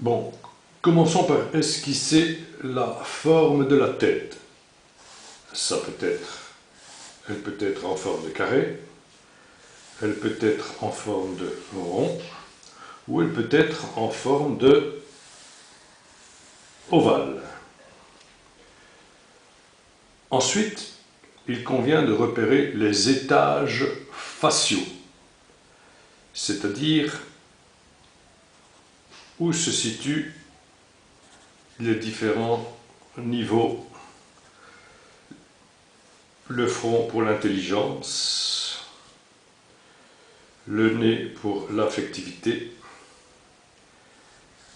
Bon, commençons par esquisser la forme de la tête. Elle peut être en forme de carré, elle peut être en forme de rond, ou elle peut être en forme de ovale. Ensuite, il convient de repérer les étages faciaux, c'est-à-dire où se situent les différents niveaux. Le front pour l'intelligence, le nez pour l'affectivité,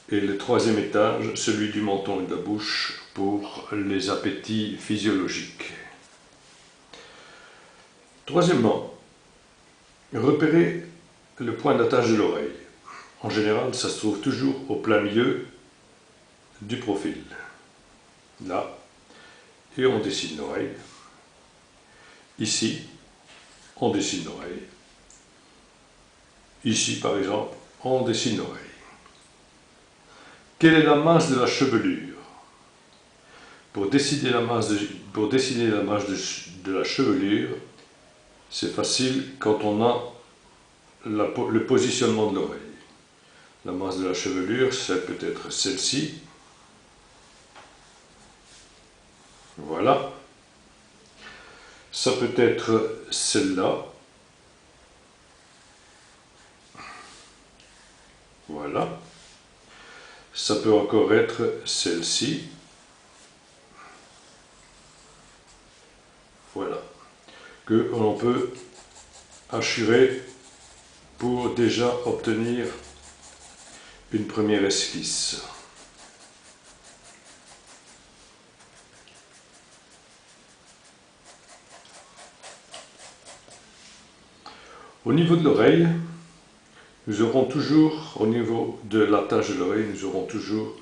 et le troisième étage, celui du menton et de la bouche, pour les appétits physiologiques. Troisièmement, repérer le point d'attache de l'oreille. En général, ça se trouve toujours au plein milieu du profil. Là, et on dessine l'oreille. Ici, on dessine l'oreille. Ici, par exemple, on dessine l'oreille. Quelle est la masse de la chevelure? Pour dessiner la masse de la chevelure, c'est facile quand on a le positionnement de l'oreille. La masse de la chevelure, c'est peut-être celle-ci. Voilà. Ça peut être celle-là. Voilà. Ça peut encore être celle-ci. Voilà. Que l'on peut hachurer pour déjà obtenir une première esquisse. Au niveau de l'oreille, nous aurons toujours, au niveau de l'attache de l'oreille, nous aurons toujours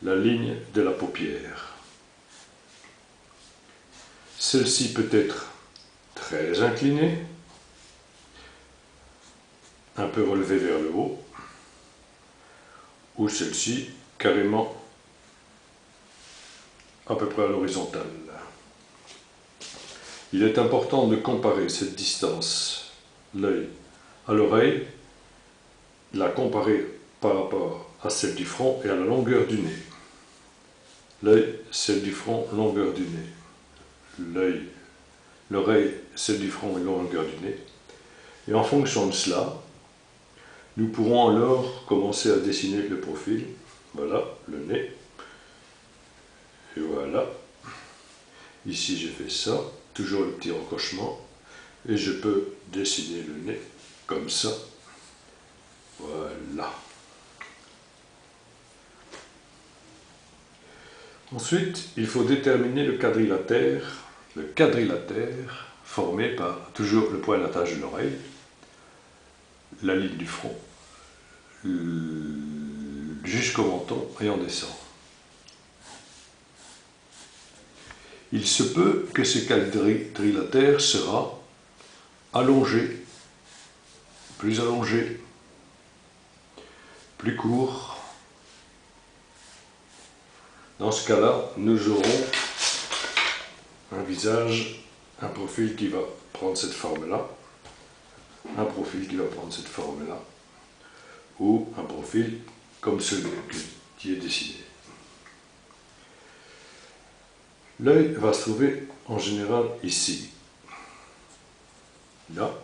la ligne de la paupière. Celle-ci peut être très inclinée, un peu relevée vers le haut, ou celle-ci carrément à peu près à l'horizontale. Il est important de comparer cette distance, l'œil à l'oreille, la comparer par rapport à celle du front et à la longueur du nez. L'œil, celle du front, longueur du nez. L'oreille, celle du front et longueur du nez. Et en fonction de cela, nous pourrons alors commencer à dessiner le profil. Voilà, le nez. Et voilà. Ici, j'ai fait ça. Toujours le petit rencochement. Et je peux dessiner le nez comme ça. Voilà. Ensuite, il faut déterminer le quadrilatère. Le quadrilatère formé par toujours le point d'attache de l'oreille, la ligne du front, jusqu'au menton et on descend. Il se peut que ce quadrilatère sera allongé, plus court. Dans ce cas-là, nous aurons un visage, un profil qui va prendre cette forme-là, un profil qui va prendre cette forme-là, ou un profil comme celui qui est dessiné. L'œil va se trouver en général ici, là,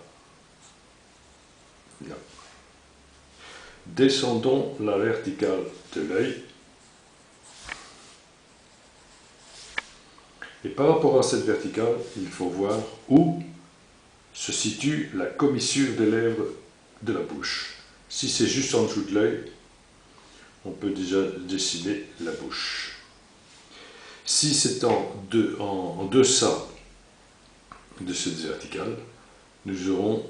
là. Descendons la verticale de l'œil. Et par rapport à cette verticale, il faut voir où se situe la commissure des lèvres de la bouche. Si c'est juste en dessous de l'œil, on peut déjà dessiner la bouche. Si c'est en deçà de cette verticale, nous aurons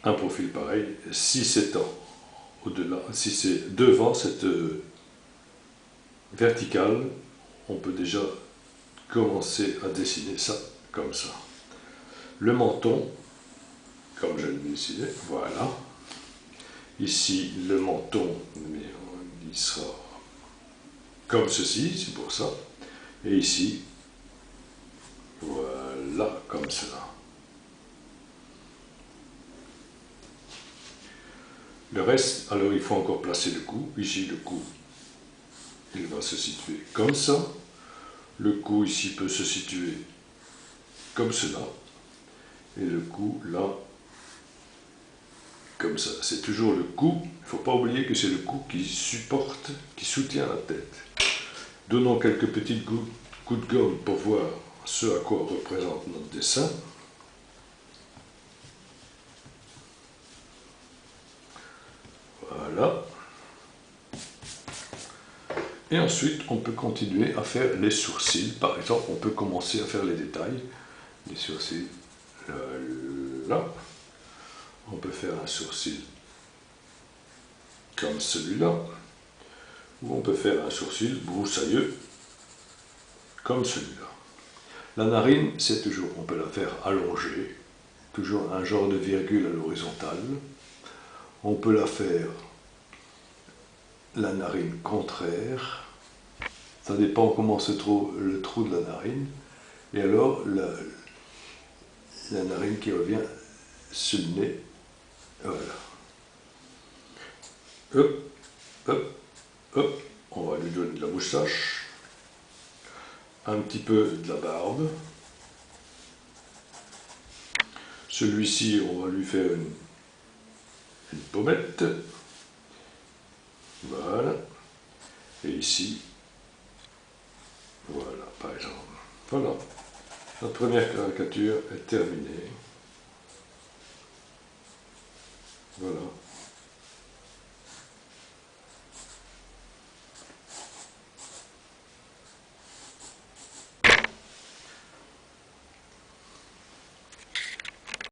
un profil pareil. Si c'est au-delà, si c'est devant cette verticale, on peut déjà commencer à dessiner ça comme ça. Le menton, comme je l'ai dessiné, voilà. Ici, le menton, il sera comme ceci, c'est pour ça. Et ici, voilà, comme cela. Le reste, alors il faut encore placer le cou. Ici, le cou, il va se situer comme ça. Le cou ici peut se situer comme cela. Et le cou, là, comme ça. C'est toujours le cou. Il ne faut pas oublier que c'est le cou qui supporte, qui soutient la tête. Donnons quelques petites coups de gomme pour voir ce à quoi représente notre dessin. Voilà. Et ensuite, on peut continuer à faire les sourcils. Par exemple, on peut commencer à faire les détails. Les sourcils, là. On peut faire un sourcil comme celui-là. Ou on peut faire un sourcil broussailleux comme celui-là. La narine, c'est toujours, on peut la faire allongée. Toujours un genre de virgule à l'horizontale. On peut la faire la narine contraire. Ça dépend comment se trouve le trou de la narine. Et alors, la narine qui revient sur le nez. Voilà. Hop, hop, hop. On va lui donner de la moustache. Un petit peu de la barbe. Celui-ci, on va lui faire une pommette. Voilà. Et ici, voilà, par exemple. Voilà. Notre première caricature est terminée. Voilà.